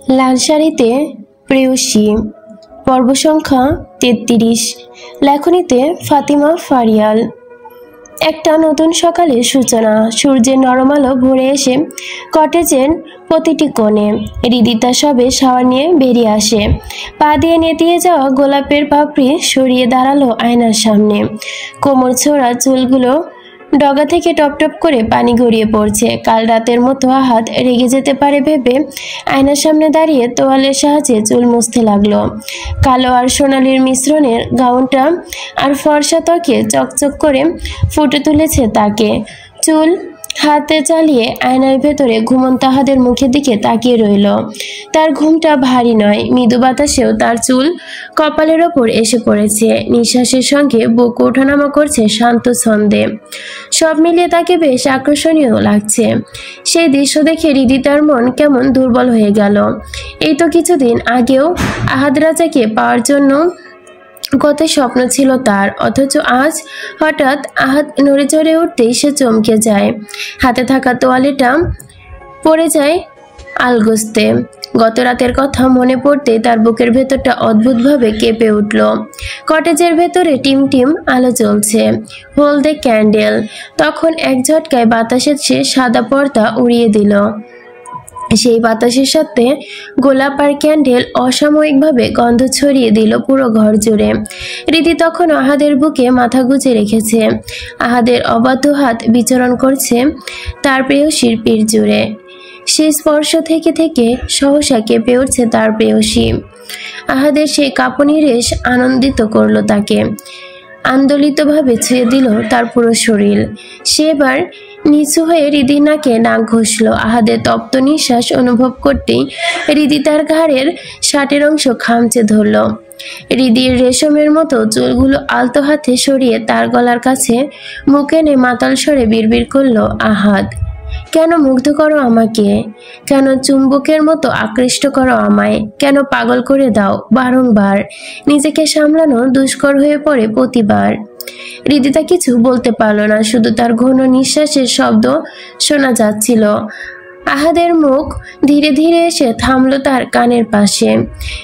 লাল শাড়িতে প্রেয়সী, পর্ব সংখ্যা 33। লেখনীতে ফাতিমা ফারিয়াল। একটা নতুন সকালের সূচনা। সূর্যের নরম আলো ভরে এসে কটেজের প্রতিটি কোণে। হৃদিতা সবে শাওয়ার নিয়ে বেরিয়ে আসে। পা দিয়ে নেতিয়ে যাওয়া গোলাপের পাপড়ি সরিয়ে দাঁড়ালো আয়নার সামনে। কোমর ছোঁড়া চুলগুলো ডগা থেকে টপটপ করে পানি গড়িয়ে পড়ছে। কাল রাতের মতো আহাদ রেগে যেতে পারে ভেবে আয়নার সামনে দাঁড়িয়ে তোয়ালের সাহায্যে চুল মুছতে লাগলো। কালো আর সোনালির মিশ্রণের গাউনটা আর ফর্সা ত্বকে চকচক করে ফুটে তুলেছে তাকে। চুল হাতে চালিয়ে আয়নার ভেতরে ঘুমন্ত আহাদের মুখের দিকে তাকিয়ে রইল। তার ঘুমটা ভারী নয়, মৃদু বাতাসেও তার চুল কপালের ওপর এসে পড়েছে। নিঃশ্বাসের সঙ্গে বুক ওঠানামা করছে শান্ত ছন্দে। সব মিলিয়ে তাকে বেশ আকর্ষণীয় লাগছে। সেই দৃশ্য দেখে হৃদিতার মন কেমন দুর্বল হয়ে গেল। এই তো কিছুদিন আগেও আহাদ রাজাকে পাওয়ার জন্য কত স্বপ্ন ছিল তার, অথচ আজ হঠাৎ আহাদ নড়ে চড়ে উঠতেই সে চমকে যায়। হাতে থাকা তোয়ালেটা পড়ে যায় আলগোস্তে। গত রাতের কথা মনে পড়তেই তার বুকের ভেতরটা অদ্ভুতভাবে কেঁপে উঠল। কটেজের ভেতরে টিম টিম আলো জ্বলছে, হলদে ক্যান্ডেল। তখন এক ঝটকায় বাতাসের সে সাদা পর্দা উড়িয়ে দিল। সেই বাতাসের সাথে গোলাপ আর ক্যান্ডেল অসাময়িকভাবে গন্ধ ছড়িয়ে দিল পুরো ঘর জুড়ে। রীতি তখন আহাদের বুকে মাথা গুজে রেখেছে। আহাদের অবাধ্য হাত বিচরণ করছে তার প্রেয়সীর পিঠ জুড়ে। সেই স্পর্শ থেকে থেকে সহসা কেঁপে উঠছে তার প্রেয়সী। আহাদের সেই কাঁপুনি রেশ আনন্দিত করলো তাকে, আন্দোলিতভাবে ছুঁয়ে দিল তার পুরো শরীর। সে এবার নিচু হয়ে হৃদির নাকে নাক ঘষল। আহাদের তপ্ত নিঃশ্বাস অনুভব করতেই হৃদি তার ঘাড়ের শার্টের অংশ খামচে ধরল। হৃদির রেশমের মতো চুলগুলো আলতো হাতে সরিয়ে তার গলার কাছে মুখ এনে মাতাল স্বরে বিড়বিড় করল, আহাদ, কেন মুগ্ধ করো আমাকে? কেন চুম্বকের মতো আকৃষ্ট করো আমায়? কেন পাগল করে দাও বারংবার? নিজেকে সামলানো দুষ্কর হয়ে পড়ে প্রতিবার। হৃদিতা কিছু বলতে পারল না, শুধু তার ঘন নিঃশ্বাসের শব্দ শোনা যাচ্ছিল। আহাদের মুখ ধীরে ধীরে এসে থামলো তার কানের পাশে।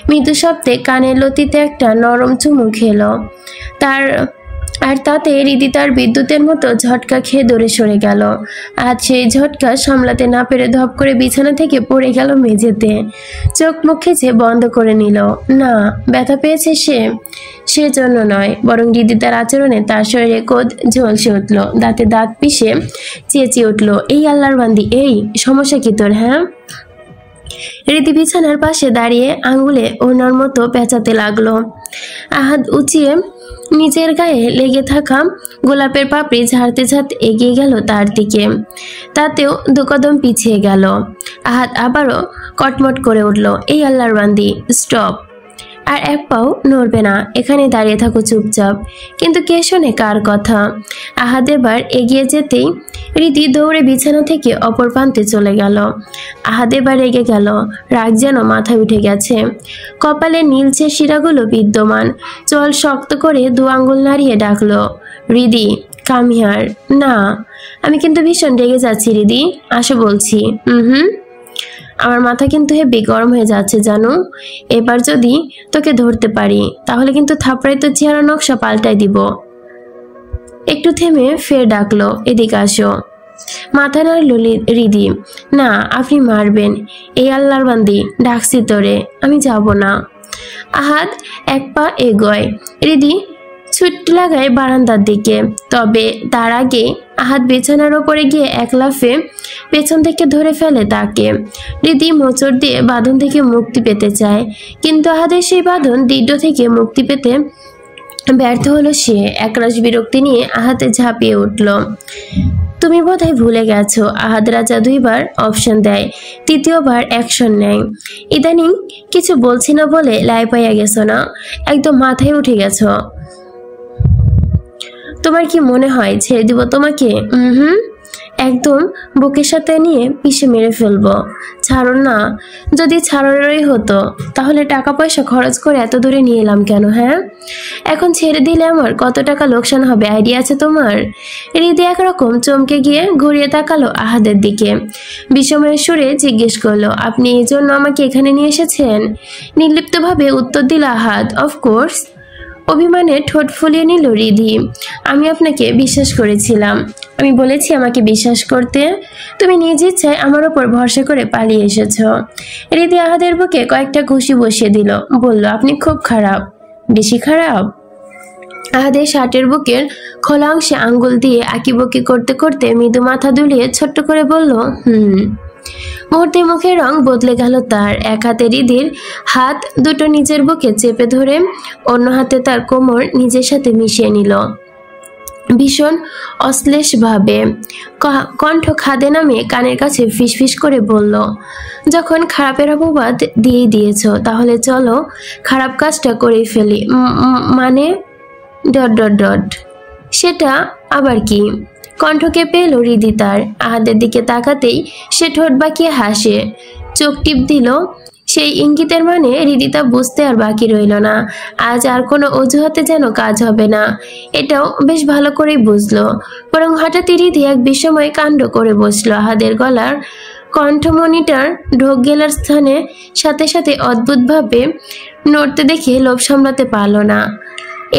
মৃদু শব্দে কানের লতিতে একটা নরম চুমু খেলো আর তাতে হৃদি তার বিদ্যুতের মতো ঝটকা খেয়ে দৌড়ে সরে গেল। আজ সেই ঝটকা সামলাতে না পেরে ধপ করে বিছানা থেকে পড়ে গেল মেঝেতে। চোখ মুখ খেছে বন্ধ করে নিল। না, ব্যথা পেয়েছে সেজন্য নয়, বরং হৃদি তার আচরণে তার শরীরে কোদ ঝলসে উঠল। দাঁতে দাঁত পিষে চেঁচিয়ে উঠল, এই আল্লাহর বান্দি, এই সমস্যা কি তোর? হ্যাঁ? হৃদি বিছানার পাশে দাঁড়িয়ে আঙ্গুলে ওনার মতো পেঁচাতে লাগলো। আহাদ উঁচিয়ে নিজের গায়ে লেগে থাকা গোলাপের পাপড়ি ঝাড়তে ঝাড়তে এগিয়ে গেল তার দিকে। তাতেও দুকদম পিছিয়ে গেল। আহাদ আবারও কটমট করে উঠল, এই আল্লাহর বান্দি, স্টপ! আর এক পাও নড়বে না, এখানে দাঁড়িয়ে থাকো চুপচাপ। কিন্তু কে শোনে কার কথা? আহাদ এবার এগিয়ে যেতেই হৃদি দৌড়ে বিছানা থেকে অপর প্রান্তে চলে গেল। আহাদ এবার রেগে গেল, রাগ যেন মাথায় উঠে গেছে। কপালে নীলচে শিরাগুলো বিদ্যমান। চল শক্ত করে দু আঙ্গুল নাড়িয়ে ডাকলো, হৃদি, কাম হিয়ার। না, আমি কিন্তু ভীষণ রেগে যাচ্ছি হৃদি, আসো বলছি। আমার মাথা কিন্তু হেবি গরম হয়ে যাচ্ছে জানো। এবার যদি তোকে ধরতে পারি তাহলে কিন্তু থাপড়াই তো চেহারা নকশা পাল্টাই দিব। একটু থেমে ফের ডাকলো, এদিকে আসো। মাথা নাড়ল হৃদি, না, আপনি মারবেন। এই আল্লাহর বান্দি, ডাকছি তোরে, আমি যাব না। আহাদ এক পা এগোয়। হৃদি ছুটতে লাগায় বারান্দার দিকে। তবে তার আগে আহাদ বিছানার ওপরে গিয়ে এক লাফে পেছন থেকে ধরে ফেলে তাকে। হৃদি মোচড় দিয়ে বাঁধন থেকে মুক্তি পেতে চায়, কিন্তু আহাদের সেই বাঁধন দৃঢ় থেকে মুক্তি পেতে ব্যর্থ হলো সে। একরাশ বিরক্তি নিয়ে আহাদে ঝাঁপিয়ে উঠল। তুমি বোধহয় ভুলে গেছো, আহাদ রাজা দুইবার অপশন দেয়, তৃতীয়বার অ্যাকশন নেয়। ইদানিং কিছু বলছি না বলে লাই পাইয়া গেছো না? একদম মাথায় উঠে গেছো। তোমার কি মনে হয় ছেড়ে দিব তোমাকে? একদম বুকের সাথে নিয়ে পিষে মেরে ফেলবো। ছাড়ুন না। যদি ছাড়ারই হতো তাহলে টাকা পয়সা খরচ করে এত দূরে নিয়ে এলাম কেন? হ্যাঁ, এখন ছেড়ে দিলে আমার কত টাকা লোকসান হবে আইডিয়া আছে তোমার? হৃদি একরকম চমকে গিয়ে ঘুরিয়ে তাকালো আহাদের দিকে। বিষময়ের সুরে জিজ্ঞেস করলো, আপনি এই জন্য আমাকে এখানে নিয়ে এসেছেন? নির্লিপ্তভাবে উত্তর দিল আহাদ, অফকোর্স। অভিমানে ঠোঁট ফুলিয়ে নিল রিধি। আমি আপনাকে বিশ্বাস করেছিলাম। আমি বলেছি আমাকে বিশ্বাস করতে। তুমি নিজ ইচ্ছায় আমার ওপর ভরসা করে পালিয়ে এসেছ। রিধি আহাদের বুকে কয়েকটা ঘুষি বসিয়ে দিল, বলল, আপনি খুব খারাপ। বেশি খারাপ? আহাদের শার্টের বুকের খোলা অংশে আঙ্গুল দিয়ে আঁকিবুকি করতে করতে মৃদু মাথা দুলিয়ে ছোট্ট করে বলল, মুহূর্তে মুখের রং বদলে গেল তার। এক হাতে রিধির হাত দুটো নিজের বুকে চেপে ধরে অন্য হাতে তার কোমর নিজের সাথে মিশিয়ে নিল ভীষণ অশ্লেষ ভাবে। কণ্ঠ খাদে নামে কানের কাছে ফিসফিস করে বলল, যখন খারাপের অপবাদ দিয়ে দিয়েছ তাহলে চলো খারাপ কাজটা করেই ফেলি। মানে ডট। সেটা আবার কি? কণ্ঠ কেঁপে এলো রিধি তার। আহাদের দিকে তাকাতেই সে ঠোঁট বাঁকিয়ে হাসে, চোখ টিপ দিল। সেই ইঙ্গিতের মানে রিধি তা বুঝতে আর বাকি রইল না। আজ আর কোনো অজুহাতে যেন কাজ হবে না, এটাও বেশ ভালো করেই বুঝলো। বরং হঠাৎই রিধি এক বিস্ময় কাণ্ড করে বসলো। আহাদের গলার কণ্ঠমণিটার ঢোক গেলার স্থানে সাথে সাথে অদ্ভুতভাবে নড়তে দেখে লোভ সামলাতে পারল না।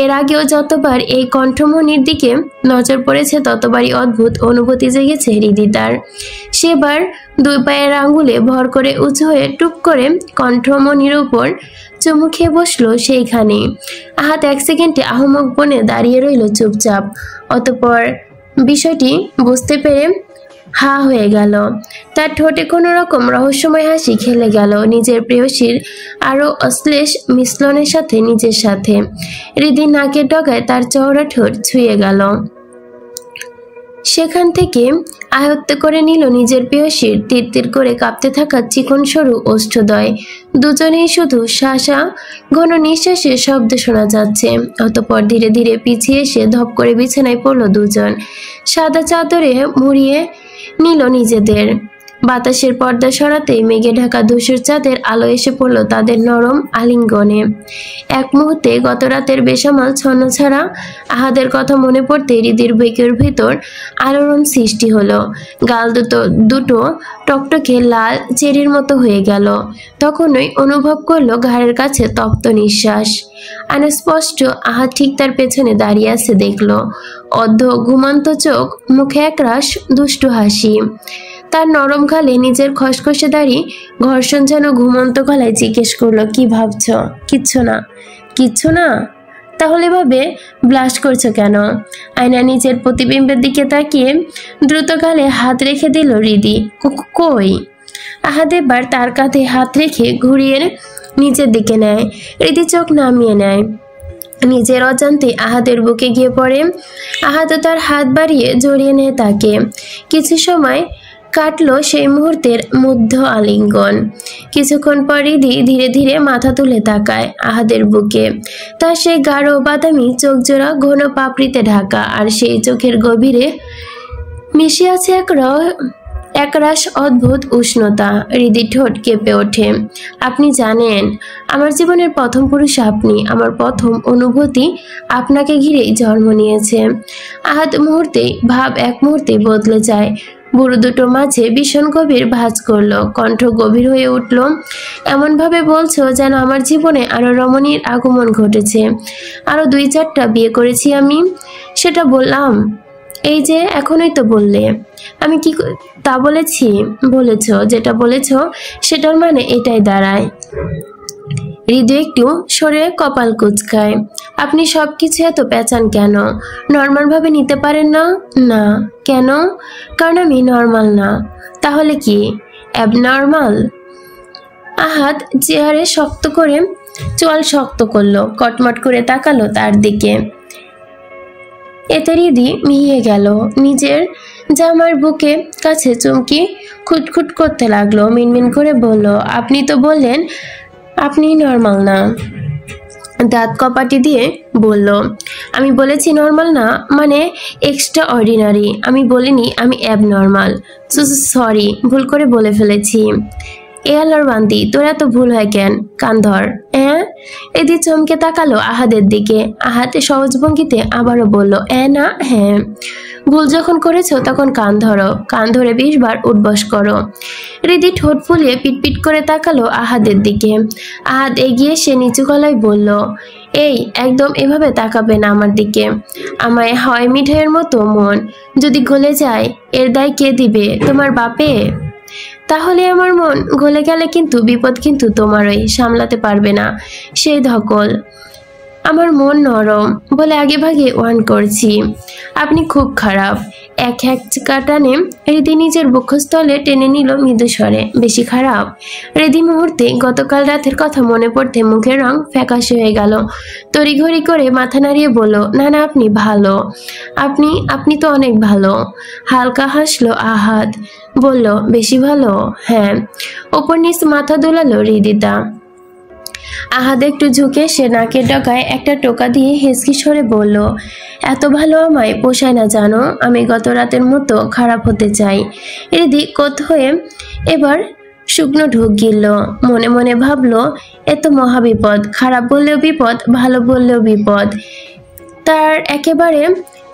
এর আগেও যতবার এই কণ্ঠমণির দিকে নজর পড়েছে ততবারই অদ্ভুত অনুভূতি জেগেছে হৃদি তার। সেবার দুই পায়ের আঙ্গুলে ভর করে উঁচু হয়ে টুক করে কণ্ঠমণির উপর চুমু খেয়ে বসলো সেইখানে। আহাত এক সেকেন্ডে আহমক বনে দাঁড়িয়ে রইল চুপচাপ। অতঃপর বিষয়টি বুঝতে পেরে হা হয়ে গেল। তার ঠোঁটে কোনো রকম রহস্যময় হাসি খেলে গেল নিজের প্রেয়সীর আরো অশ্লেষ মিশ্রণের সাথে নিজের সাথে। হৃদি নাকের ডগায় তার চওড়া ঠোঁট ছুঁয়ে গেল। সেখান থেকে আয়ত্ত করে নিল নিজের প্রেয়সীর তীর করে কাঁপতে থাকা চিকন সরু ওষ্ঠদ্বয়। দুজনেই শুধু শাসা ঘন নিঃশ্বাসের শব্দ শোনা যাচ্ছে। অতঃপর ধীরে ধীরে পিছিয়ে এসে ধপ করে বিছানায় পড়ল দুজন। সাদা চাদরে মুড়িয়ে নিল নিজেদের। বাতাসের পর্দা সরাতেই মেঘে ঢাকা ধূসর চাঁদের আলো এসে পড়ল তাদের নরম আলিঙ্গনে। এক মুহূর্তে গত রাতের বেসামাল ছন্নছাড়া আহাদের কথা মনে পড়তে হৃদির বুকের ভিতর আলোড়ন সৃষ্টি হলো। গাল দুটো টকটকে লাল চেরির মতো হয়ে গেল। তখনই অনুভব করলো ঘাড়ের কাছে তপ্ত নিঃশ্বাস। অস্পষ্ট আহাদ ঠিক তার পেছনে দাঁড়িয়ে আছে দেখলো। অর্ধ ঘুমন্ত চোখ, মুখে একরাশ দুষ্টু হাসি। তার নরম গালে নিজের খসখসে দাড়ি ঘর্ষণ যেন ঘুমন্ত গলায় জিজ্ঞেস করলো, কি ভাবছ? কিচ্ছু না? তাহলে ভাবে ব্লাস্ট করছো কেন? আয়না নিজের প্রতিবিম্বের দিকে তাকিয়ে দ্রুত গালে হাত রেখে দিল হৃদি। কই? আহাদ এবার তার কাঁধে হাত রেখে ঘুরিয়ে নিচের দিকে নেয়। হৃদি চোখ নামিয়ে নেয়। নিজের অজান্তে আহাদের বুকে গিয়ে পড়ে। আহাদও তার হাত বাড়িয়ে জড়িয়ে নেয় তাকে। কিছু সময় কাটলো সেই মুহূর্তের মধ্য আলিঙ্গন। কিছুক্ষণ পর হৃদি ধীরে ধীরে মাথা তুলে তাকায় আহাদের বুকে। তার সেই গাঢ় বাদামি চোখ জোড়া ঘন পাপড়িতে ঢাকা, আর সেই চোখের গভীরে মিশে আছে একরাশ অদ্ভুত উষ্ণতা। হৃদি ঠোঁট কেঁপে ওঠে। আপনি জানেন, আমার জীবনের প্রথম পুরুষ আপনি। আমার প্রথম অনুভূতি আপনাকে ঘিরেই জন্ম নিয়েছে। আহাদ এক মুহূর্তে বদলে যায়। বুড়ো দুটো মাঝে ভীষণ গভীর ভাঁজ করলো। কণ্ঠ গভীর হয়ে উঠল। এমনভাবে বলছো যেন আমার জীবনে আরো রমণীর আগমন ঘটেছে। আরো 2-4টা বিয়ে করেছি আমি। সেটা বললাম? এই যে এখনই তো বললে। আমি কি তা বলেছি? বলেছ। যেটা বলেছ সেটার মানে এটাই দাঁড়ায়। হৃদয় একটু সরে কপাল কুঁচকায়। আপনি সবকিছু এত পেঁচান কেন? নর্মাল ভাবে নিতে পারেন না? না। কেন? কারণ আমি নর্মাল না। তাহলে কি অ্যাবনর্মাল? আহাদ চেয়ারে চোয়াল শক্ত করলো, কটমট করে তাকালো তার দিকে। এতে হৃদি মিহিয়ে গেল। নিজের জামার বুকে কাছে চুমকি খুটখুট করতে লাগলো। মিনমিন করে বলল, আপনি তো বললেন আপনি নর্মাল না। দাঁত কপাটি দিয়ে বলল, আমি বলেছি নর্মাল না, মানে এক্সট্রা অর্ডিনারি। আমি বলিনি আমি অ্যাবনর্মাল। সরি, ভুল করে বলে ফেলেছি। এ আল্লাহর বান্দি, তোর এত ভুল হয় কেন? কান ধর। হ্যাঁ? এদি চমকে তাকালো আহাদের দিকে। আহাতে সহজ ভঙ্গিতে আবারও বলল, না হ্যাঁ। ভুল যখন করেছো তখন কান ধরো, কান ধরে 20 বার উঠবস করো। হৃদি ঠোঁট ফুলিয়ে পিটপিট করে তাকালো আহাদের দিকে। আহাদ এগিয়ে সে নিচু গলায় বলল, এই একদম এভাবে তাকাবে না আমার দিকে। আমায় হয় মিঠাইয়ের মতো মন, যদি গলে যায় এর দায় কে দিবে? তোমার বাপে? তাহলে আমার মন গলে গেলে কিন্তু বিপদ কিন্তু তোমারই, সামলাতে পারবে না সেই ধকল। আমার মন নরম বলে আগে ভাগে ওয়ান করছি। আপনি খুব খারাপ। এক কাটানে হৃদি নিজের বক্ষস্থলে টেনে নিল মৃদু স্বরে। বেশি খারাপ? হৃদি মুহূর্তে গতকাল রাতের কথা মনে পড়তে মুখের রং ফ্যাকাশে হয়ে গেল। তড়িঘড়ি করে মাথা নাড়িয়ে বলল, না না, আপনি ভালো। আপনি তো অনেক ভালো। হালকা হাসলো আহাদ, বলল, বেশি ভালো? হ্যাঁ। ওপর নিচ মাথা দোলালো হৃদিতা। আহাদ একটু ঝুঁকে সে নাকের ডগায় একটা টোকা দিয়ে হেসকি সরে বলল, এত ভালো আমায় পোষায় না জানো। আমি গত রাতের মতো খারাপ হতে চাই। হৃদি কোত হয়ে এবার শুকনো ঢোক গিলল। মনে মনে ভাবলো, এ তো মহাবিপদ। খারাপ বললেও বিপদ, ভালো বললেও বিপদ।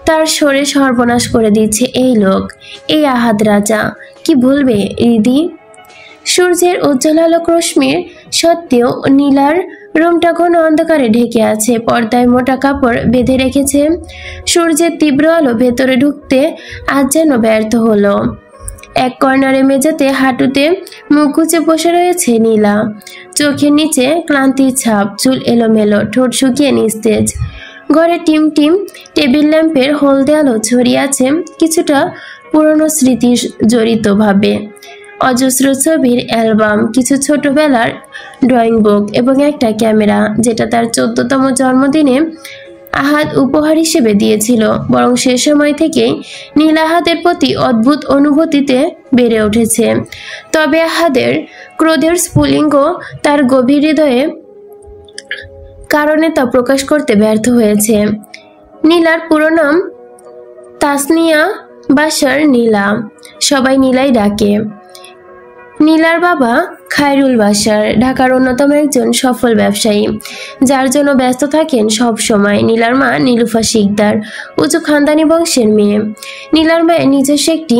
তার সরে সর্বনাশ করে দিচ্ছে এই লোক, এই আহাদ রাজা। কি বলবে হৃদি? সূর্যের উজ্জ্বল আলোক রশ্মির সত্ত্বেও নীলার রুমটা ঘন অন্ধকারে ঢেকে আছে। পর্দায় মোটা কাপড় বেঁধে রেখেছে। সূর্যের তীব্র আলো ভেতরে ঢুকতে আজ যেন ব্যর্থ হলো। এক কর্নারে মেঝেতে হাঁটুতে মুখ গুজে বসে রয়েছে নীলা। চোখের নিচে ক্লান্তির ছাপ, চুল এলোমেলো, ঠোঁট শুকিয়ে নিস্তেজ। ঘরে টিম টিম টেবিল ল্যাম্পের হলদে আলো ছড়িয়ে আছে কিছুটা পুরনো স্মৃতি জড়িত ভাবে। অজস্র ছবির অ্যালবাম, কিছু ছোটবেলার ড্রয়িং বুক এবং একটা ক্যামেরা, যেটা তার 14তম জন্মদিনে আহাদ উপহার হিসেবে দিয়েছিল। বরং সে সময় থেকেই নীল আহাদের প্রতি অদ্ভুত অনুভূতিতে বেড়ে উঠেছে। তবে আহাদের ক্রোধের স্ফুলিঙ্গ তার গভীর হৃদয়ে কারণে তা প্রকাশ করতে ব্যর্থ হয়েছে। নীলার পুরো নাম তাসনিয়া বাশার নীলা। সবাই নীলাই ডাকে। নীলার বাবা খায়রুল বাশার ঢাকার অন্যতম একজন সফল ব্যবসায়ী, যার জন্য ব্যস্ত থাকেন সব সময়। নীলার মা নীলুফা শিকদার উঁচু খানদানি বংশের মেয়ে। নীলার মায়ের নিজস্ব একটি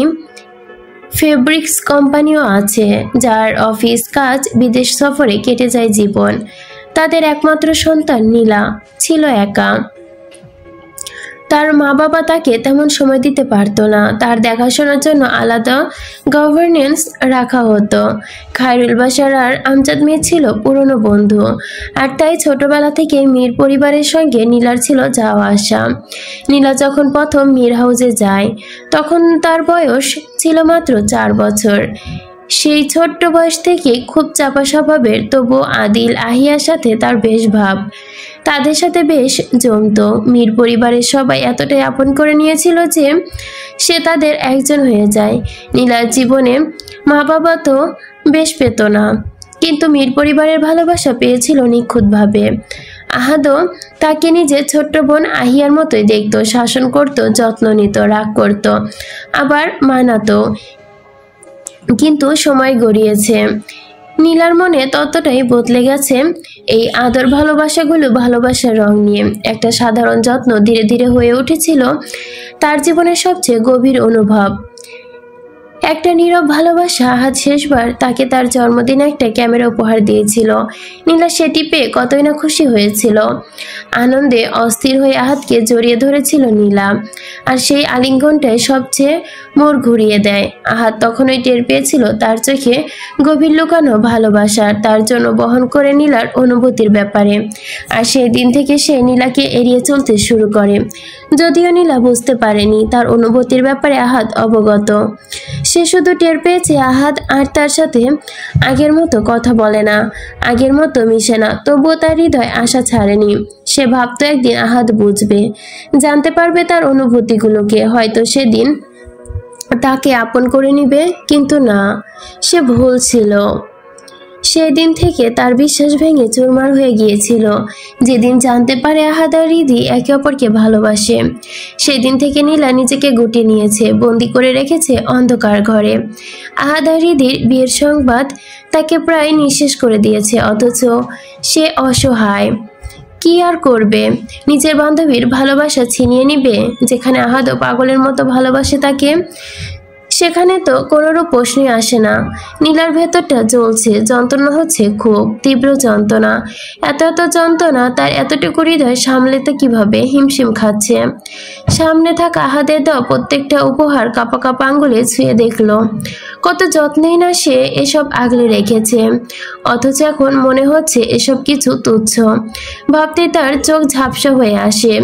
ফেব্রিক্স কোম্পানিও আছে, যার অফিস কাজ বিদেশ সফরে কেটে যায় জীবন। তাদের একমাত্র সন্তান নীলা ছিল একা। তার মা বাবা তাকে তেমন সময় দিতে পারতো না। তার দেখাশোনার জন্য আলাদা গভর্নেন্স রাখা হতো। খায়রুল বাশার আর আমজাদ মীর ছিল পুরনো বন্ধু, আর তাই ছোটবেলা থেকে মীর পরিবারের সঙ্গে নীলার ছিল যাওয়া আসা। নীলা যখন প্রথম মীর হাউসে যায় তখন তার বয়স ছিল মাত্র 4 বছর। সেই ছোট্ট বয়স থেকে খুব চাপা স্বভাবের, তবু আদিল আহিয়ার সাথে তার বেশ ভাব। তাদের সাথে বেশ জমতো। মীর পরিবারের সবাই এতটাই আপন করে নিয়েছিল যে সে তাদের একজন হয়ে যায়। নীলার জীবনে মা বাবা তো বেশ পেত না, কিন্তু মীর পরিবারের ভালোবাসা পেয়েছিল নিখুঁতভাবে। আহাদও তাকে নিজের ছোট্ট বোন আহিয়ার মতোই দেখত, শাসন করত, যত্ন নিত, রাগ করত, আবার মানাতো। কিন্তু সময় গড়িয়েছে, নীলার মনে ততটাই বদলে গেছে। এই আদর ভালোবাসাগুলো ভালোবাসার রং নিয়ে একটা সাধারণ যত্ন ধীরে ধীরে হয়ে উঠেছিল তার জীবনের সবচেয়ে গভীর অনুভব। একটা নীরব ভালোবাসা। আহাদ শেষবার তাকে তার জন্মদিনে একটা ক্যামেরা উপহার দিয়েছিল। নীলা সেটি পেয়ে কতই না খুশি হয়েছিল। আনন্দে অস্থির হয়ে আহাদকে জড়িয়ে ধরেছিল নীলা, আর সেই আলিঙ্গনটাই সবচেয়ে মোড় ঘুরিয়ে দেয়। আহাদ তখনই টের পেয়েছিল তার চোখে গভীর লুকানো ভালোবাসার, তার জন্য বহন করে নীলার অনুভূতির ব্যাপারে। আর সেই দিন থেকে সে নীলাকে এড়িয়ে চলতে শুরু করে। যদিও নীলা বুঝতে পারেনি তার অনুভূতির ব্যাপারে আহাদ অবগত। সে শুধু টের পেয়েছে আহাদ আর তার সাথে আগের মতো কথা বলে না, আগের মতো মিশে না। তবুও তার হৃদয় আশা ছাড়েনি। সে ভাবতো একদিন আহাদ বুঝবে, জানতে পারবে তার অনুভূতিগুলোকে, হয়তো সেদিন তাকে আপন করে নিবে। কিন্তু না, সে ভুল ছিল। সেই দিন থেকে তার বিশ্বাস ভেঙে চুরমার হয়ে গিয়েছিল। যেদিন জানতে পারে আহাদ আর রিধি একে অপরকে ভালোবাসে, সেদিন থেকে নীলা নিজেকে গুটিয়ে নিয়েছে, বন্দি করে রেখেছে অন্ধকার ঘরে। আহাদ আর রিধির বিয়ের সংবাদ তাকে প্রায় নিঃশেষ করে দিয়েছে, অথচ সে অসহায়। কি আর করবে? নিজের বান্ধবীর ভালোবাসা ছিনিয়ে নিবে? যেখানে আহাদও পাগলের মতো ভালোবাসে তাকে, সেখানে তো কোনোরূপ প্রশ্নই আসে না। নীলার ভেতরটা জ্বলছে, যন্ত্রণা হচ্ছে, খুব তীব্র যন্ত্রণা। এত যন্ত্রণা তার এতটুকু হৃদয় সামলাতে কিভাবে হিমশিম খাচ্ছে। সামনে থাকা আহাদের দেওয়া প্রত্যেকটা উপহার কাপা কাপা আঙ্গুলে ছুঁয়ে দেখলো। কত যত্নেই না সে এসব আগলে রেখেছে, অথচ এখন মনে হচ্ছে এসব কিছু তুচ্ছ। ভাবতে তার চোখ ঝাপসা হয়ে আসে।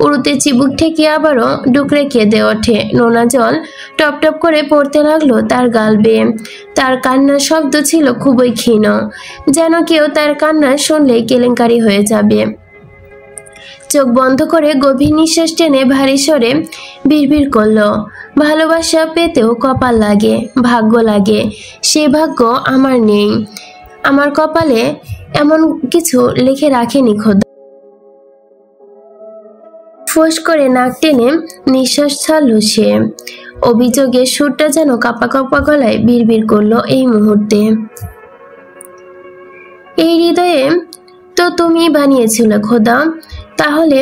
উড়ুতে চিবুক ঠেকে আবারও ডুকরে কেঁদে ওঠে। নোনা জল টপ টপ করে পড়তে লাগলো তার গাল বেয়ে। তার কান্নার শব্দ ছিল খুবই ক্ষীণ, যেন কেউ তার কান্না শুনলেই কেলেঙ্কারি হয়ে যাবে। চোখ বন্ধ করে গভীর নিঃশ্বাস টেনে ভারী স্বরে বিড়বিড় করলো, ভালোবাসা পেতেও কপাল লাগে, ভাগ্য লাগে। সেই ভাগ্য আমার নেই, আমার কপালে এমন কিছু লিখে রাখেনি খোদা। ফোঁস করে নাক টেনে নিঃশ্বাস ছাড়লো সে। অভিযোগের সুরটা যেন কাপা কাপা গলায় বিড়বিড় করলো এই মুহূর্তে। এই হৃদয়ে তো তুমি বানিয়েছিলে খোদা, তাহলে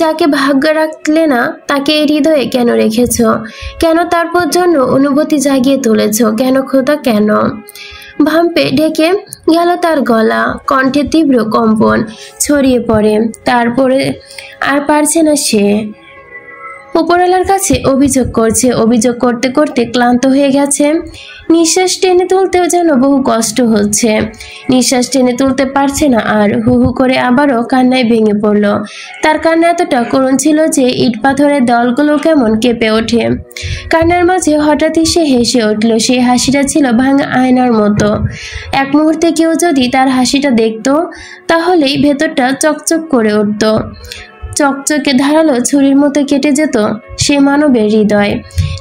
যাকে ভাগ্য রাখলে না তাকে এই হৃদয়ে কেন রেখেছ? কেন তারপর জন্য অনুভূতি জাগিয়ে তুলেছ? কেন খোদা, কেন? ভাম্পে ঢেকে গেল তার গলা, কণ্ঠে তীব্র কম্পন ছড়িয়ে পড়ে। তারপরে আর পারছে না সে। উপরওয়ালার কাছে অভিযোগ করছে, অভিযোগ করতে করতে ক্লান্ত হয়ে গেছে। নিঃশ্বাস টেনে তুলতেও যেন বহু কষ্ট হচ্ছে। নিঃশ্বাস টেনে তুলতে পারছে না আর। হু হু করে আবারও কান্নায় ভেঙে পড়ল। তার কান্না এতটা করুণ ছিল যে ইট পাথরের দলগুলো কেমন কেঁপে ওঠে। কান্নার মাঝে হঠাৎই সে হেসে উঠল। সেই হাসিটা ছিল ভাঙা আয়নার মতো। এক মুহূর্তে কেউ যদি তার হাসিটা দেখত, তাহলেই ভেতরটা চকচক করে উঠত। চকচকে ধারালো ছুরির মতো কেটে যেত সে মানবের হৃদয়।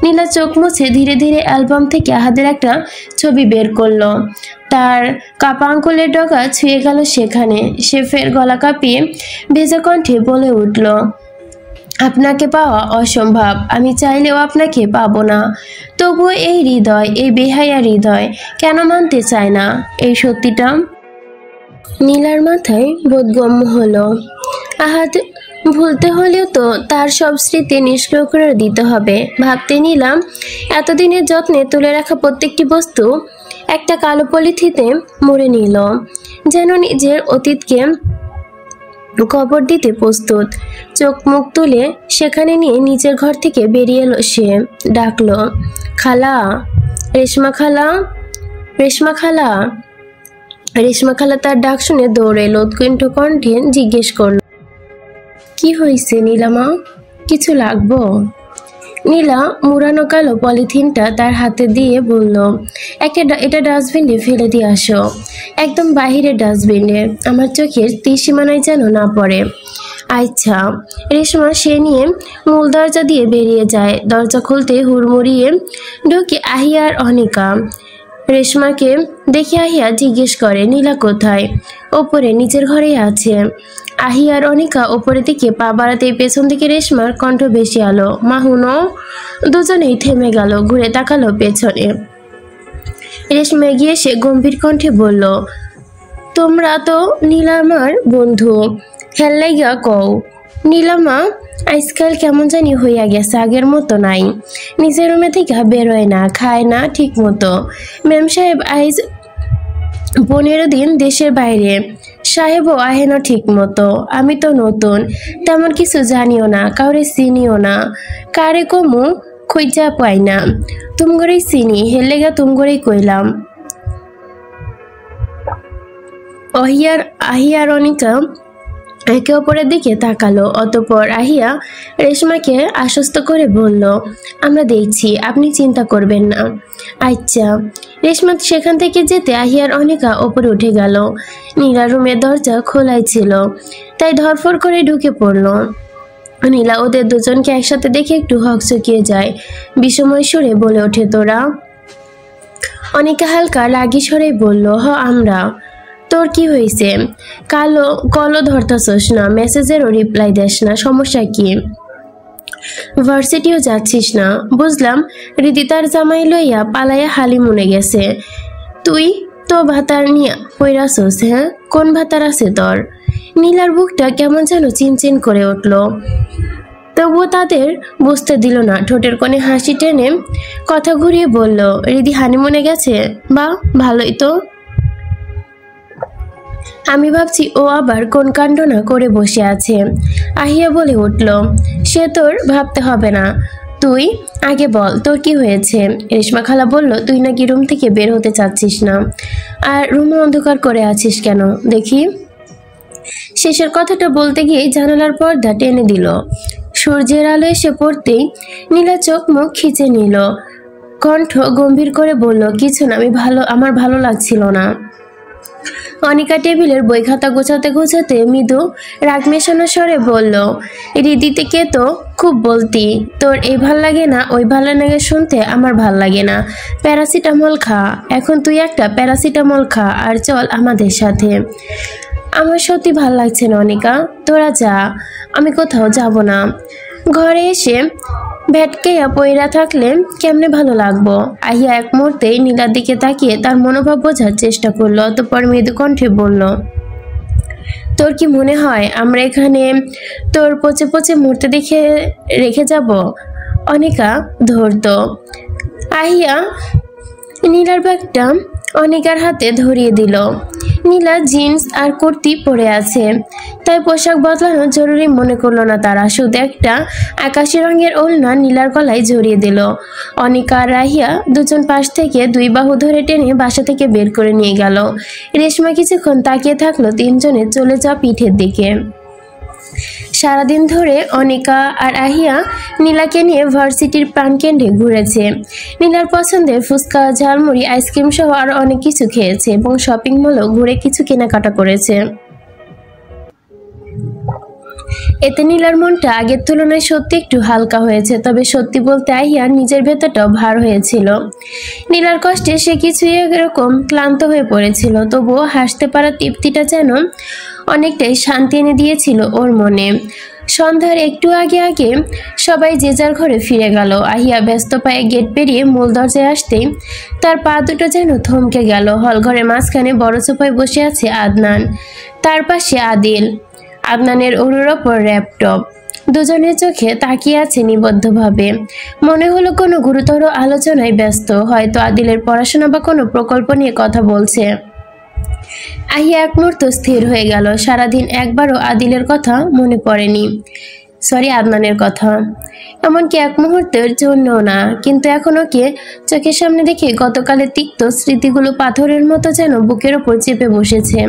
নীলা চোখ মুছে ধীরে ধীরে অ্যালবাম থেকে আহাদের একটা ছবি বের করলো। তার কাপা আঙ্গুলের ডগা ছুঁয়ে গেল সেখানে। সে ফের গলা কাঁপিয়ে ভেজা কণ্ঠে বলে উঠল, আপনাকে পাওয়া অসম্ভব, আমি চাইলেও আপনাকে পাবো না। তবুও এই হৃদয়, এই বেহায়া হৃদয় কেন মানতে চায় না এই সত্যিটা? নীলার মাথায় বোধগম্য হলো, আহাদ ভুলতে হলেও তো তার সব স্মৃতি নিষ্ক্রিয় করে দিতে হবে। ভাবতে নিলাম এতদিনের যত্নে তুলে রাখা প্রত্যেকটি বস্তু একটা কালো পলিথিতে মুড়ে নিল, যেন নিজের অতীতকে কবর দিতে প্রস্তুত। চোখ মুখ তুলে সেখানে নিয়ে নিজের ঘর থেকে বেরিয়ে এলো সে। ডাকলো, খালা, রেশমা খালা, রেশমা খালা। রেশমা খালা তার ডাক শুনে দৌড়ে এলো। উৎকণ্ঠ কণ্ঠে জিজ্ঞেস করল, কি হয়েছে নীলামা, কিছু লাগবো? নীলা মুড়ানো কালো পলিথিনটা তার হাতে দিয়ে বলল, এটা ডাস্টবিনে ফেলে দিয়ে আসো, একদম বাহিরের ডাস্টবিনে, আমার চোখের তীরসীমানায় যেন না পড়ে। আচ্ছা। রেশমা সে নিয়ে মূল দরজা দিয়ে বেরিয়ে যায়। দরজা খুলতে হুড়মুড়িয়ে ঢুকে আহিয়া আর অনিকা। রেশমাকে দেখে আহিয়া জিজ্ঞেস করে, নীলা কোথায়? ওপরে, নিজের ঘরেই আছে। আহিয়া আর অনিকা ওপরের দিকে পা বাড়াতে পেছন দিকে রেশমার কণ্ঠ ভেসে আলো, মাহুনো। দুজনেই থেমে গেল, ঘুরে তাকালো পেছনে। রেশমা গিয়ে সে গম্ভীর কণ্ঠে বলল, তোমরা তো নীলামার বন্ধু, হেল্লাইগা কও। নীলামা আজকাল কেমন জানি হইয়া গেছে, আগের মতো নাই। নিজের রুমে থেকে বেরোয় না, খায় না ঠিক মতো। মেম সাহেব আইজ 15 দিন দেশের বাইরে, সাহেবও আহে না ঠিক মতো। আমি তো নতুন, তেমন কিছু জানিও না, কাউরে চিনিও না, কারে কমু খুঁজা পাই না। তুমগরেই চিনি, হেলেগা তুমগরেই কইলাম। আহিয়ার অনিকা একে অপরের দিকে তাকালো। অতঃপর আহিয়া রেশমাকে আশ্বস্ত করে বলল, আমরা দেখছি, আপনি চিন্তা করবেন না। আচ্ছা। রেশমা সেখান থেকে যেতে আহিয়ার অনিকা ওপরে উঠে গেল। নীলা রুমের দরজা খোলাই ছিল, তাই ধরফর করে ঢুকে পড়ল। নীলা ওদের দুজনকে একসাথে দেখে একটু হকচকিয়ে যায়। বিষময় সুরে বলে ওঠে, তোরা? অনিকা হালকা রাগী স্বরে বলল, হ আমরা। তোর কি হয়েছে? কালো কলও ধরতাছস না, মেসেজেরও রিপ্লাই দেস না, সমস্যা কি? ভার্সিটিও যাচ্ছিস না? বুঝলাম রীতি তার জামাই লইয়া পালাইয়া হালিমুনে গেছে। তুই তো ভাতার নিয়ে পইরাছস? হ্যাঁ, কোন ভাতার আছে তোর? নীলার বুকটা কেমন যেন চিনচিন করে উঠল। তবুও তাদের বুঝতে দিল না। ঠোঁটের কোণে হাসি টেনে কথা ঘুরিয়ে বলল, রিদি হানিমুনে গেছে? বা ভালোই তো। আমি ভাবছি ও আবার কোন কাণ্ড না করে বসে আছে। আহিয়া বলে উঠল, সে তোর ভাবতে হবে না, তুই আগে বল তোর কি হয়েছে। রেশমা খালা বলল, তুই নাকি রুম থেকে বের হতে চাচ্ছিস না, আর রুমে অন্ধকার করে আছিস কেন দেখি। শেষের কথাটা বলতে গিয়ে জানালার পর্দা টেনে দিল। সূর্যের আলো এসে পড়তেই নীলা চোখ মুখ খিচে নিল, কণ্ঠ গম্ভীর করে বলল, কিছু না, আমার ভালো লাগছিল না। অনিকা টেবিলের বই খাতা গোছাতে গোছাতে মৃদু রাগ মেশানো স্বরে বলল, রিদিতে তো খুব বলতি, তোর এই ভাল লাগে না ওই ভালো লাগে শুনতে আমার ভাল লাগে না। প্যারাসিটামল খা, এখন তুই একটা প্যারাসিটামল খা আর চল আমাদের সাথে। আমার সত্যি ভাল লাগছে না অনিকা, তোরা যা, আমি কোথাও যাব না। ঘরে এসে ভেটকেয়া পইরা থাকলে কেমনে ভালো লাগবো। আহিয়া এক মুহূর্তে নীলার দিকে তাকিয়ে তার মনোভাব বোঝার চেষ্টা করলো, অতঃপর মৃদু কণ্ঠে বলল, তোর কি মনে হয় আমরা এখানে তোর পচে পচে মূর্তি দেখে রেখে যাব? অনিকা ধরত। আহিয়া নীলার ব্যাগটা অনিকার হাতে ধরিয়ে দিল। নীলা জিন্স আর কুর্তি পরে আছে, তাই পোশাক বদলানো জরুরি মনে করলো না তারা। শুধু একটা আকাশি রঙের ওড়না নীলার গলায় জড়িয়ে দিল। অনিকা আর রাহিয়া দুজন পাশ থেকে দুই বাহু ধরে টেনে বাসা থেকে বের করে নিয়ে গেল। রেশমা কিছুক্ষণ তাকিয়ে থাকলো তিনজনের চলে যাওয়া পিঠের দিকে। সারাদিন ধরে অনিকা আর আহিয়া নীলাকে নিয়ে ভার্সিটির প্রাণকেন্দ্রে ঘুরেছে। নীলার পছন্দের ফুচকা, ঝালমুড়ি, আইসক্রিম সহ আরো অনেক কিছু খেয়েছে এবং শপিং মলও ঘুরে কিছু কেনাকাটা করেছে। এতে নীলার মনটা আগের তুলনায় সত্যি একটু হালকা হয়েছে। তবে সত্যি বলতে আহিয়ার নিজের ভেতরটাও ভার হয়েছিল। নীলার কষ্টে সে কিছুই এরকম ক্লান্ত হয়ে পড়েছিল, তবুও হাসতে পারা তৃপ্তিটা যেন অনেকটাই শান্তি এনে দিয়েছিল ওর মনে। সন্ধ্যার একটু আগে আগে সবাই যে যার ঘরে ফিরে গেল। আহিয়া ব্যস্ত পায়ে গেট পেরিয়ে মূল দরজায় আসতেই তার পা দুটো যেন থমকে গেল। হলঘরের মাঝখানে বড় সোফায় বসে আছে আদনান, তার পাশে আদিল। আদনানের উরুর ওপর ল্যাপটপ, দুজনের চোখে তাকিয়ে আছে নিবদ্ধভাবে। মনে হলো কোনো গুরুতর আলোচনায় ব্যস্ত, হয়তো আদিলের পড়াশোনা বা কোনো প্রকল্প নিয়ে কথা বলছে। আহিয়া এক মুহূর্ত স্থির হয়ে গেল। সারাদিন একবারও আদিলের কথা মনে পড়েনি, আদনানের কথা, এমনকি এক মুহূর্তের জন্যও না। কিন্তু এখন ওকে চোখের সামনে দেখে গতকালের তিক্ত স্মৃতিগুলো পাথরের মতো যেন বুকের ওপর চেপে বসেছে।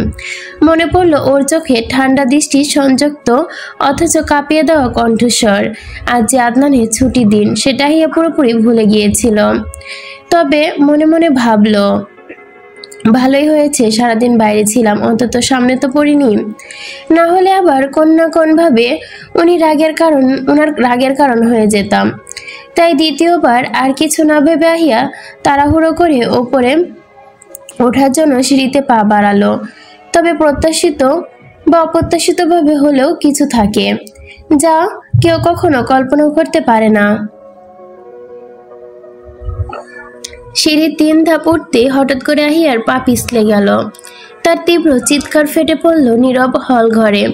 মনে পড়ল ওর চোখে ঠান্ডা দৃষ্টি সংযুক্ত অথচ কাঁপিয়ে দেওয়া কণ্ঠস্বর। আজ যে আদনানের ছুটি দিন, সেটা আহিয়া পুরোপুরি ভুলে গিয়েছিল। তবে মনে মনে ভাবল, ভালোই হয়েছে সারাদিন বাইরে ছিলাম, অন্তত সামনে তো পড়িনি, না হলে আবার কোন না কোন ভাবে ওনার রাগের কারণ হয়ে যেতাম। তাই দ্বিতীয়বার আর কিছু না ভেবে আহিয়া তাড়াহুড়ো করে ওপরে ওঠার জন্য সিঁড়িতে পা বাড়ালো। তবে প্রত্যাশিত বা অপ্রত্যাশিতভাবে হলেও কিছু থাকে যা কেউ কখনো কল্পনা করতে পারে না। সিঁড়ির 3 ধাপ উঠতে হঠাৎ করে আহিয়ার পা পিছলে গেল। তার তীব্র চিৎকার ফেটে পড়ল নীরব হল ঘরে।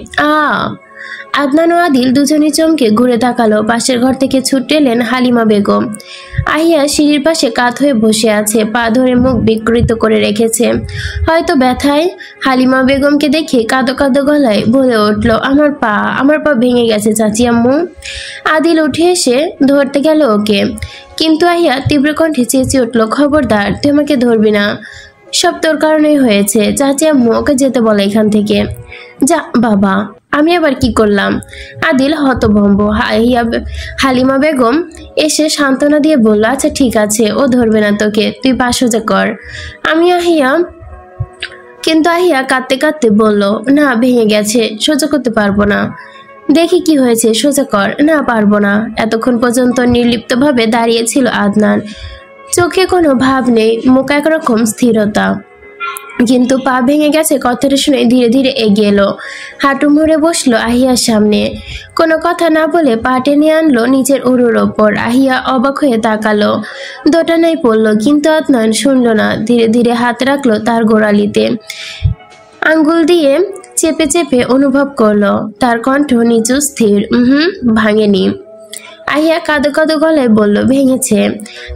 আদনান ও আদিল দুজনই চমকে ঘুরে তাকালো। পাশের ঘর থেকে ছুটে এলেন হালিমা বেগম। আহিয়া সিঁড়ির পাশে কাত হয়ে বসে আছে, পা ধরে মুখ বিকৃত করে রেখেছে, হয়তো ব্যথায়। হালিমা বেগমকে দেখে কাঁদো কাঁদো গলায় বলে উঠল, আমার পা ভেঙে গেছে চাচি আম্মু। আদিল উঠে এসে ধরতে গেল ওকে, কিন্তু আহিয়া তীব্র কণ্ঠে চেঁচিয়ে উঠল, খবরদার, তুই আমাকে ধরবি না, সব তোর কারণেই হয়েছে। চাচি আম্মু ওকে যেতে বলে এখান থেকে। যা বাবা, আমি আবার কি করলাম? আদিল হতভম্ব। হালিমা বেগম এসে সান্ত্বনা দিয়ে বলল, আচ্ছা ঠিক আছে, ও ধরবে না তোকে, তুই পা সোজা কর। কিন্তু আহিয়া কাঁদতে কাঁদতে বলল, না, ভেঙে গেছে, সোজা করতে পারবো না। দেখি কি হয়েছে, সোজা কর। না, পারবো না। এতক্ষণ পর্যন্ত নির্লিপ্তভাবে দাঁড়িয়েছিল আদনান, চোখে কোনো ভাব নেই, মুখ একরকম স্থিরতা, কিন্তু পা ভেঙে গেছে কথাটা শুনে ধীরে ধীরে এগিয়ে এলো, হাঁটু মুড়ে বসলো আহিয়ার সামনে। কোনো কথা না বলে পা টেনে আনলো নিচের উড়োর ওপর। আহিয়া অবাক হয়ে তাকালো, দোটানায় পড়লো, কিন্তু আদনান শুনলো না। ধীরে ধীরে হাত রাখলো তার গোড়ালিতে, আঙ্গুল দিয়ে চেপে চেপে অনুভব করলো। তার কণ্ঠ নিচু স্থির, ভাঙেনি। আহিয়া কাঁদো কাঁদো গলায় বলল, ভেঙেছে।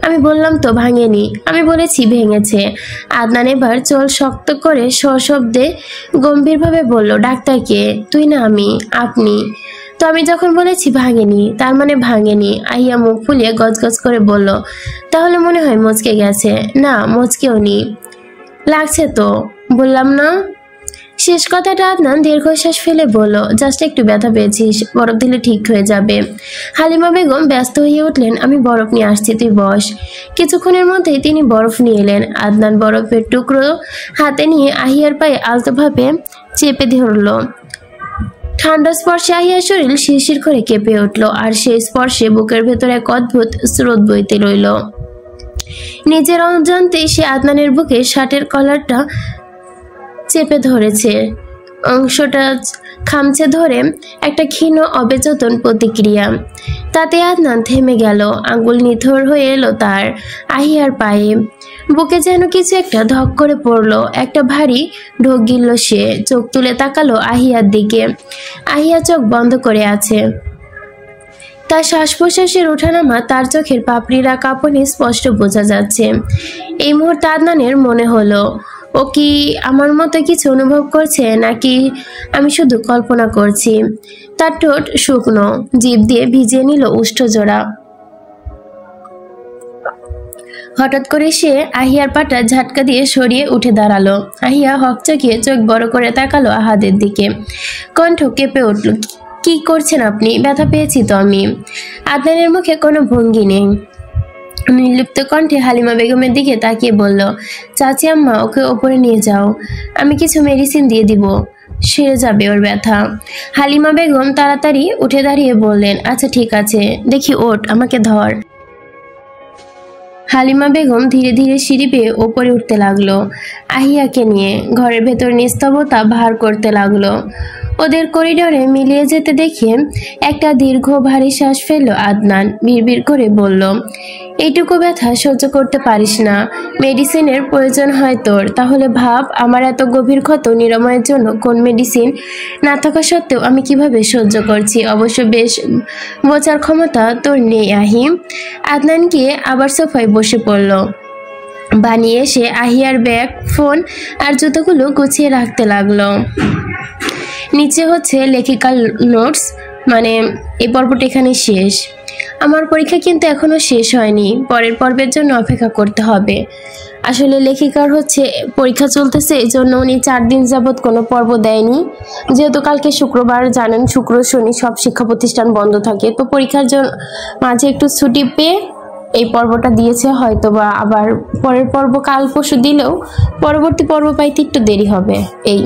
আমি বললাম তো ভাঙেনি, আমি বলেছি ভেঙেছে। আদনান এবার চোল শক্ত করে সশব্দে গম্ভীরভাবে বলল, ডাক্তারকে? তুই না আমি, আপনি। তো আমি যখন বলেছি ভাঙেনি, তার মানে ভাঙেনি। আহিয়া মুখ ফুলিয়ে গজগজ করে বলল, তাহলে মনে হয় মচকে গেছে। না, মচকেও নি, লাগছে তো, বললাম না। শেষ কথাটা আদনান দীর্ঘশ্বাস ফেলে বলল, জাস্ট একটু ব্যথা পেয়েছিস, বরফ দিলে ঠিক হয়ে যাবে। হালিমা বেগম ব্যস্ত হয়ে উঠলেন, আমি বরফ নিয়ে আসছি, তুই বস। কিছুক্ষণের মধ্যেই তিনি বরফ নিয়ে এলেন। আদনান বরফের টুকরো হাতে নিয়ে আহিয়ার পায়ে আলতোভাবে চেপে ধরল। ঠান্ডা স্পর্শে আহিয়ার শরীর শিরশির করে কেঁপে উঠল, আর সেই স্পর্শে বুকের ভেতর এক অদ্ভুত স্রোত বইতে রইল। নিজের অজান্তেই সে আদনানের বুকে শার্টের কলারটা চেপে ধরেছে, অংশটা খামচে ধরে একটা ক্ষীণ অবেচেতন প্রতিক্রিয়া। তাতে আদনান থেমে গেল, আঙ্গুল নিথর হয়ে এলো তার আহিয়ার পায়ে। বুকে যেন কিছু একটা ধক করে পড়লো, একটা ভারী ঢোক গিলল সে। চোখ তুলে তাকালো আহিয়ার দিকে। আহিয়া চোখ বন্ধ করে আছে, তার শ্বাস প্রশ্বাসের ওঠানামা তার চোখের পাপড়িরা কাঁপনে স্পষ্ট বোঝা যাচ্ছে। এই মুহূর্তে আদনানের মনে হলো, ও কি আমার মতো কিছু অনুভব করছে, নাকি আমি শুধু কল্পনা করছি। তার ঠোঁট শুকনো, জিভ দিয়ে ভিজিয়ে নিল উষ্ঠজোড়া। হঠাৎ করে সে আহিয়ার পাটা ঝাটকা দিয়ে সরিয়ে উঠে দাঁড়ালো। আহিয়া হকচকিয়ে চোখ বড় করে তাকালো আহাদের দিকে, কণ্ঠ কেঁপে উঠল, কি করছেন আপনি? ব্যথা পেয়েছি তো আমি। আদনানের মুখে কোনো ভঙ্গি নেই, নির্লিপ্ত কণ্ঠে হালিমা বেগমের দিকে তাকিয়ে বলল, চাচি আম্মা, ওকে ওপরে নিয়ে যাও, আমি কিছু মেডিসিন দিয়ে দিব, সেরে যাবে ওর ব্যথা। হালিমা বেগম তাড়াতাড়ি উঠে দাঁড়িয়ে বললেন, আচ্ছা ঠিক আছে, দেখি ওঠ, আমাকে ধর। হালিমা বেগম ধীরে ধীরে সিঁড়ি বেয়ে ওপরে উঠতে লাগলো, আহিয়াকে নিয়ে ঘরের ভেতর নিস্তব্ধতা ভার করতে লাগলো। ওদের করিডোরে মিলিয়ে যেতে দেখে একটা দীর্ঘ ভারী শ্বাস ফেলল আদনান। বিড়বিড় করে বলল, এইটুকু ব্যথা সহ্য করতে পারিস না? মেডিসিনের প্রয়োজন হয় তোর? তাহলে ভাব, আমার এত গভীর ক্ষত নিরাময়ের জন্য কোন মেডিসিন না থাকা সত্ত্বেও আমি কিভাবে সহ্য করছি। অবশ্য বেশ বোঝার ক্ষমতা তোর নেই আহিম। আদনান গিয়ে আবার সোফায় বসে পড়ল। বানিয়ে এসে আহিয়ার ব্যাগ, ফোন আর জুতোগুলো গুছিয়ে রাখতে লাগলো। নিচে হচ্ছে লেখিকার নোটস, মানে এই পর্বটা এখানে শেষ। আমার পরীক্ষা কিন্তু এখনো শেষ হয়নি, পরের পর্বের জন্য অপেক্ষা করতে হবে। আসলে লেখিকার হচ্ছে পরীক্ষা চলতেছে, এই জন্য উনি 4 দিন যাবৎ কোনো পর্ব দেয়নি। যেহেতু কালকে শুক্রবার, জানেন শুক্র শনি সব শিক্ষা প্রতিষ্ঠান বন্ধ থাকে, তো পরীক্ষার জন্য মাঝে একটু ছুটি পেয়ে এই পর্বটা দিয়েছে। হয়তো বা আবার পরের পর্ব কাল পরশু দিলেও পরবর্তী পর্ব পাইতে একটু দেরি হবে। এই